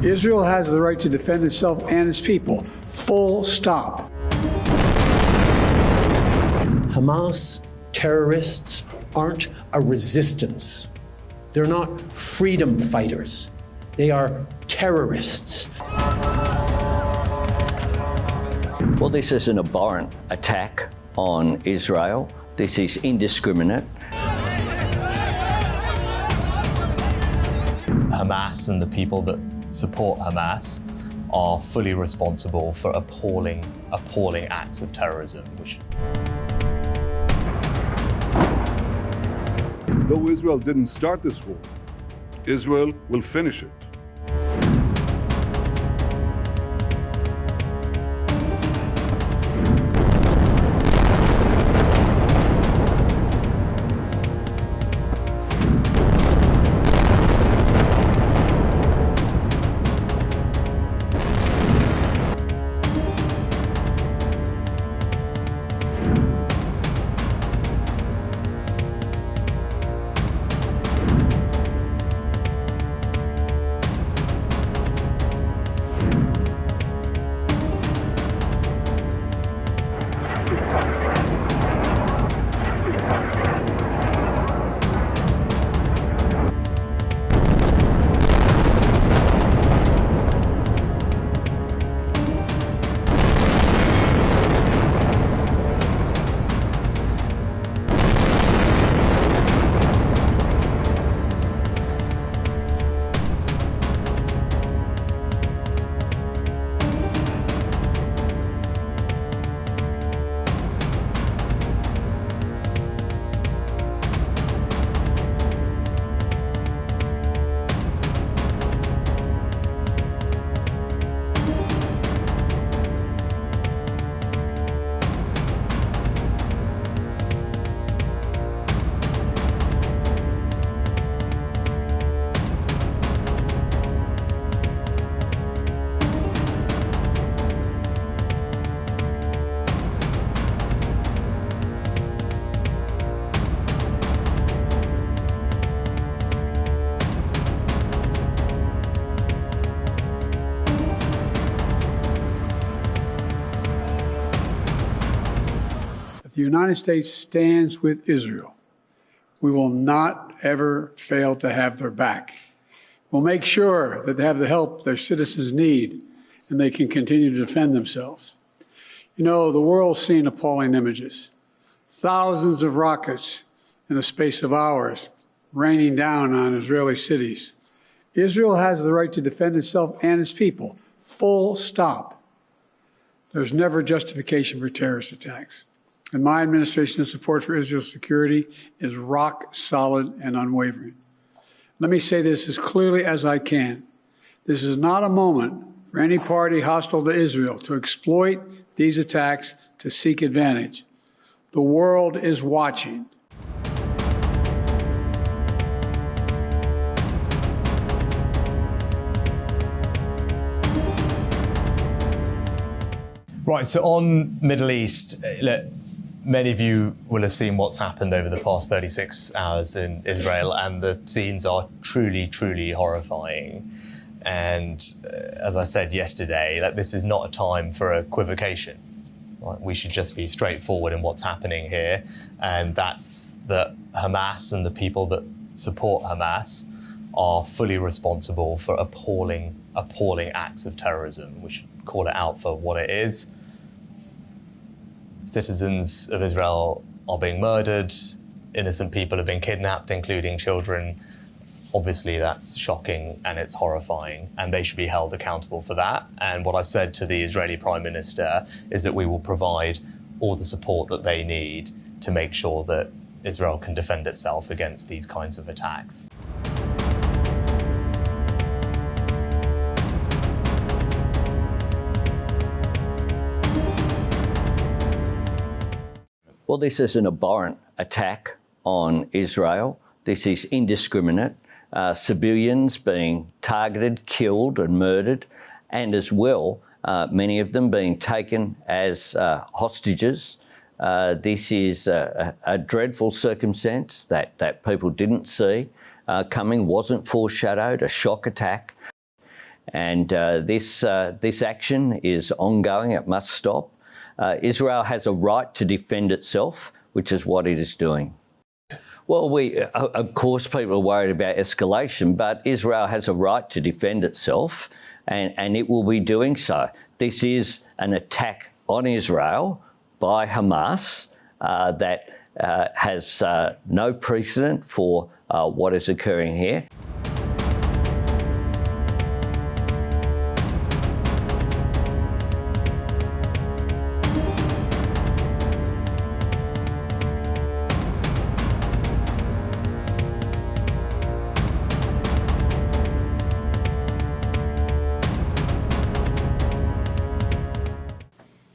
Israel has the right to defend itself and its people. Full stop. Hamas terrorists aren't a resistance. They're not freedom fighters. They are terrorists. Well, this is an abhorrent attack on Israel. This is indiscriminate. Hamas and the people that support Hamas are fully responsible for appalling acts of terrorism. Though Israel didn't start this war, Israel will finish it. The United States stands with Israel. We will not ever fail to have their back. We'll make sure that they have the help their citizens need and they can continue to defend themselves. You know, the world's seen appalling images. Thousands of rockets in the space of hours raining down on Israeli cities. Israel has the right to defend itself and its people. Full stop. There's never justification for terrorist attacks. And my administration's support for Israel's security is rock solid and unwavering. Let me say this as clearly as I can. This is not a moment for any party hostile to Israel to exploit these attacks to seek advantage. The world is watching. Right, so on Middle East, look, many of you will have seen what's happened over the past 36 hours in Israel, and the scenes are truly, truly horrifying. And as I said yesterday, this is not a time for equivocation. Right? We should just be straightforward in what's happening here, and that's that Hamas and the people that support Hamas are fully responsible for appalling acts of terrorism. We should call it out for what it is. Citizens of Israel are being murdered, innocent people have been kidnapped, including children. Obviously, that's shocking and it's horrifying, and they should be held accountable for that. And what I've said to the Israeli Prime Minister is that we will provide all the support that they need to make sure that Israel can defend itself against these kinds of attacks. Well, this is an abhorrent attack on Israel. This is indiscriminate. Civilians being targeted, killed and murdered, and as well, many of them being taken as hostages. This is a dreadful circumstance that people didn't see coming, wasn't foreshadowed, a shock attack. And this action is ongoing. It must stop. Israel has a right to defend itself, which is what it is doing. Well, of course, people are worried about escalation, but Israel has a right to defend itself, and it will be doing so. This is an attack on Israel by Hamas that has no precedent for what is occurring here.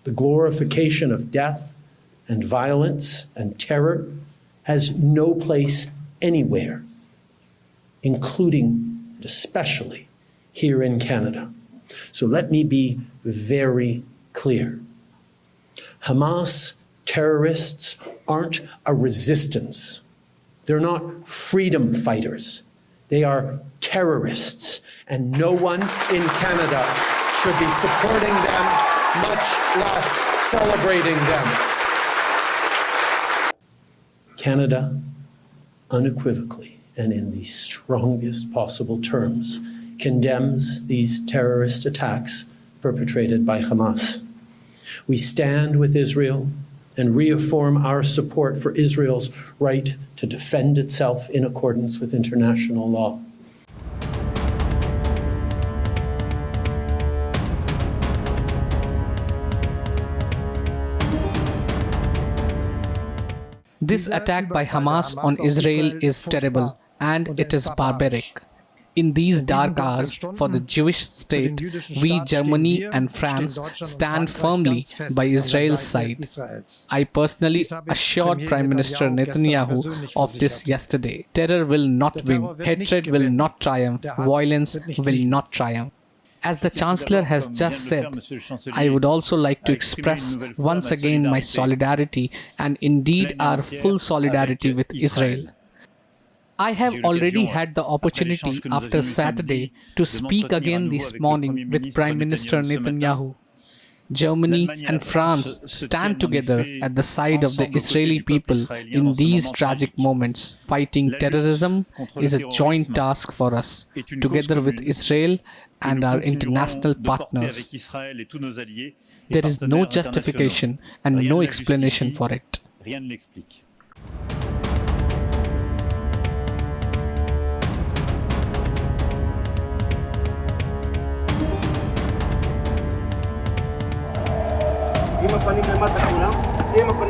The glorification of death and violence and terror has no place anywhere, including and especially here in Canada. So let me be very clear. Hamas terrorists aren't a resistance. They're not freedom fighters. They are terrorists, and no one in Canada should be supporting them, much less celebrating them. Canada, unequivocally and in the strongest possible terms, condemns these terrorist attacks perpetrated by Hamas. We stand with Israel and reaffirm our support for Israel's right to defend itself in accordance with international law. This attack by Hamas on Israel is terrible, and it is barbaric. In these dark hours for the Jewish state, we, Germany and France, stand firmly by Israel's side. I personally assured Prime Minister Netanyahu of this yesterday. Terror will not win, hatred will not triumph, violence will not triumph. As the Chancellor has just said, I would also like to express once again my solidarity and indeed our full solidarity with Israel. I have already had the opportunity after Saturday to speak again this morning with Prime Minister Netanyahu. Germany and France stand together at the side of the Israeli people in these tragic moments. Fighting terrorism is a joint task for us, together with Israel and our international partners. There is no justification and no explanation for it. אם הפנים למטה כולם, אם הפנים